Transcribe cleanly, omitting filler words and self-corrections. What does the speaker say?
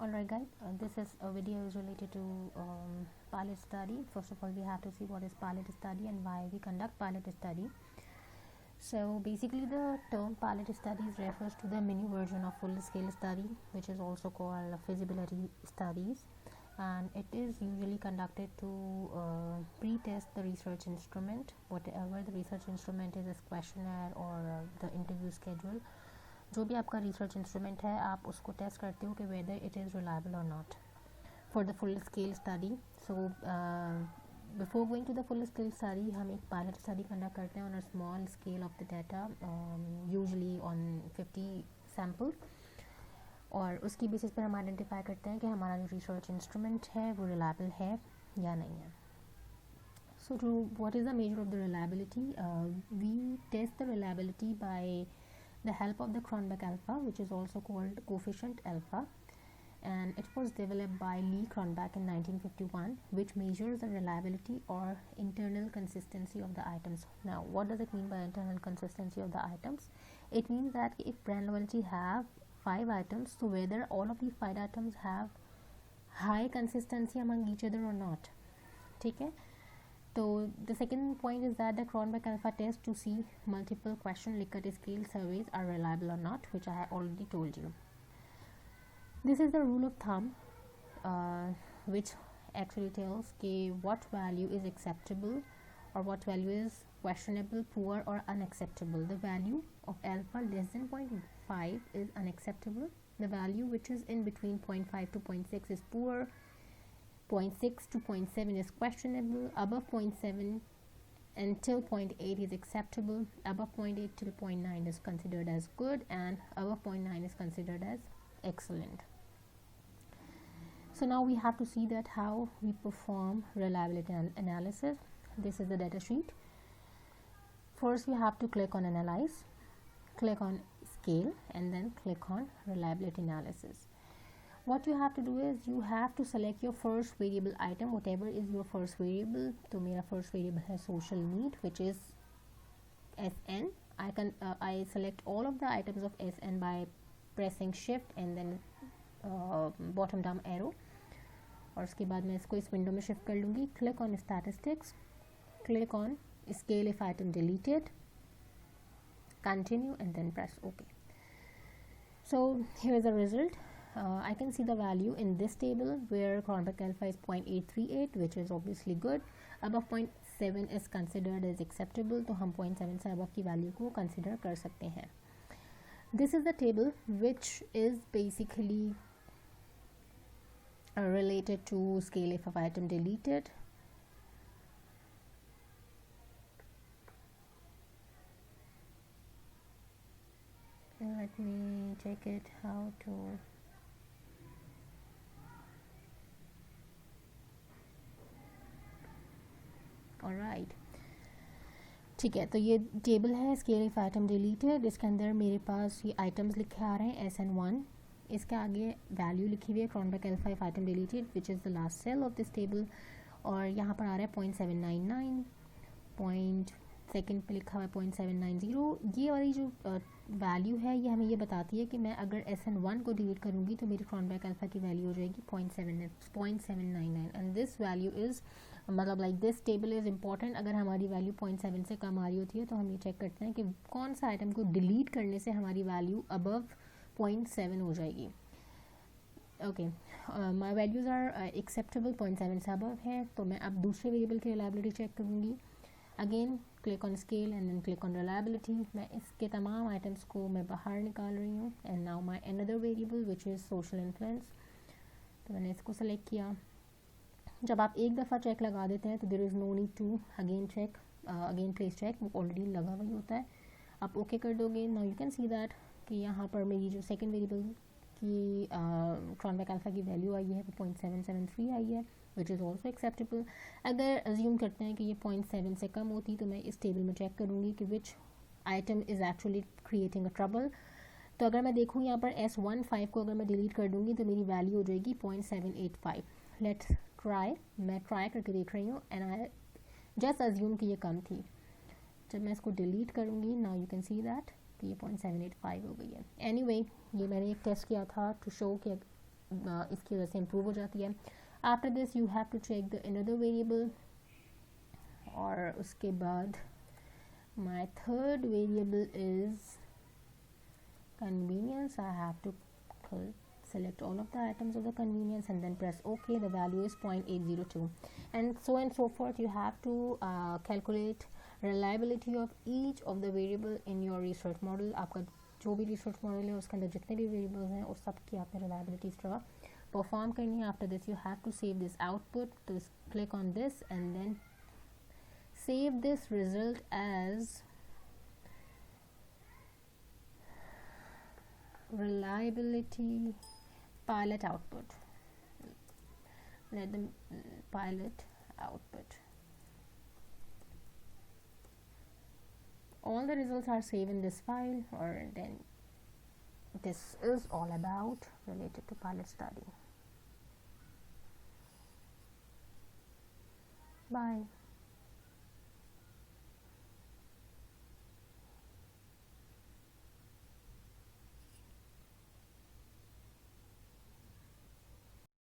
Alright guys, this is a video is related to pilot study. First of all, we have to see what is pilot study and why we conduct pilot study. So basically the term pilot studies refers to the mini version of full scale study, which is also called feasibility studies, and it is usually conducted to pre-test the research instrument, whatever the research instrument is questionnaire or the interview schedule. जो भी आपका research instrument है आप उसको test करते हो कि whether it is reliable और not for the full scale study. So before going to the full scale study हम एक पायलट स्टडी कंडक्ट करते हैं on a small scale of the data, usually on 50 sample, और उसकी basis पर हम identify करते हैं कि हमारा जो रिसर्च इंस्ट्रूमेंट है वो रिलायबल है या नहीं है. So to what is the measure of the reliability? We test the reliability by the help of the Cronbach alpha, which is also called coefficient alpha, and it was developed by Lee Cronbach in 1951, which measures the reliability or internal consistency of the items. Now what does it mean by internal consistency of the items? It means that if brand loyalty have 5 items, so whether all of these 5 items have high consistency among each other or not. ठीक है. So the second point is that the Cronbach alpha test to see multiple question Likert scale surveys are reliable or not, which I have already told you. This is the rule of thumb, which actually tells what value is acceptable or what value is questionable, poor or unacceptable. The value of alpha less than 0.5 is unacceptable. The value which is in between 0.5 to 0.6 is poor. 0.6 to 0.7 is questionable. Above 0.7 until 0.8 is acceptable. Above 0.8 till 0.9 is considered as good, and above 0.9 is considered as excellent. So now we have to see that how we perform reliability analysis. This is the data sheet. First we have to click on analyze, click on scale, and then click on reliability analysis. What you have to do is you have to select your first variable item, whatever is your first variable. तो मेरा first variable है social need, which is SN. I select all of the items of SN by pressing shift and then bottom down arrow, और उसके बाद मैं इसको इस window में शिफ्ट कर लूँगी. Click on statistics, click on scale if item deleted, continue, and then press OK. So here is the result. I can see the value in this table where Cronbach alpha is 0.838, which is obviously good. Above 0.7 is considered as acceptable, तो हम 0.7 से above की value को consider कर सकते हैं. This is the table which is basically related to scale if of item deleted. Let me check it how to. Alright, ठीक है. तो ये टेबल है स्केल इफ आइटम डिलीटेड. इसके अंदर मेरे पास ये आइटम्स लिखे आ रहे हैं SN1. इसके आगे वैल्यू लिखी हुई है Cronbach alpha if item deleted, which is the last cell of this table, और यहाँ पर आ रहा है 0.799. पॉइंट सेकेंड पे लिखा हुआ है 0.790. ये वाली जो वैल्यू है ये हमें ये बताती है कि मैं अगर SN1 को डिलीट करूँगी तो मेरी Cronbach alpha की वैल्यू हो जाएगी 0.799, एंड दिस वैल्यू इज़ मतलब like this table is important. अगर हमारी वैल्यू 0.7 से कम आ रही होती है तो हम ये चेक करते हैं कि कौन सा आइटम को डिलीट करने से हमारी वैल्यू अबव 0.7 हो जाएगी. Okay, my values are acceptable, 0.7 से अबव है, तो मैं अब दूसरे वेरिएबल की रिलायबिलिटी चेक करूँगी. Again click on scale and then click on reliability. मैं इसके तमाम आइटम्स को मैं बाहर निकाल रही हूँ. And now my another variable which is social influence, तो मैंने इसको सेलेक्ट किया. जब आप एक दफ़ा चेक लगा देते हैं तो there is no need to again check, again place check, वो ऑलरेडी लगा हुआ ही होता है. आप ओके कर दोगे. Now you can see that कि यहाँ पर मेरी जो सेकंड वेरिएबल की Cronbach alpha की वैल्यू आई है वो 0.773 आई है, विच इज़ ऑल्सो एक्सेप्टेबल. अगर अज्यूम करते हैं कि ये 0.7 से कम होती तो मैं इस टेबल में चेक करूँगी कि विच item is actually creating a trouble. तो अगर मैं देखूँ यहाँ पर S15 को अगर मैं डिलीट कर दूँगी तो मेरी वैल्यू हो जाएगी 0.785. Let's try. मैं ट्राई करके देख रही हूँ एंड आई जस्ट अज्यूम कि ये कम थी. जब मैं इसको डिलीट करूँगी now you can see that कि ये 0.785 हो गई है. एनीवे, ये मैंने एक टेस्ट किया था टू शो कि इसकी वजह से इम्प्रूव हो जाती है. After this you have to check the another variable, और उसके बाद my third variable is convenience. I have to select all of the items of the convenience and then press OK. The value is 0.802, and so forth. You have to calculate reliability of each of the variable in your research model. आपका जो भी research model है उसके अंदर जितने भी variables हैं उस सब की आपने reliability इस तरह perform करनी है. After this you have to save this output. तो click on this and then save this result as reliability pilot output. Let them pilot output. All the results are saved in this file, or then this is all about related to pilot study. Bye.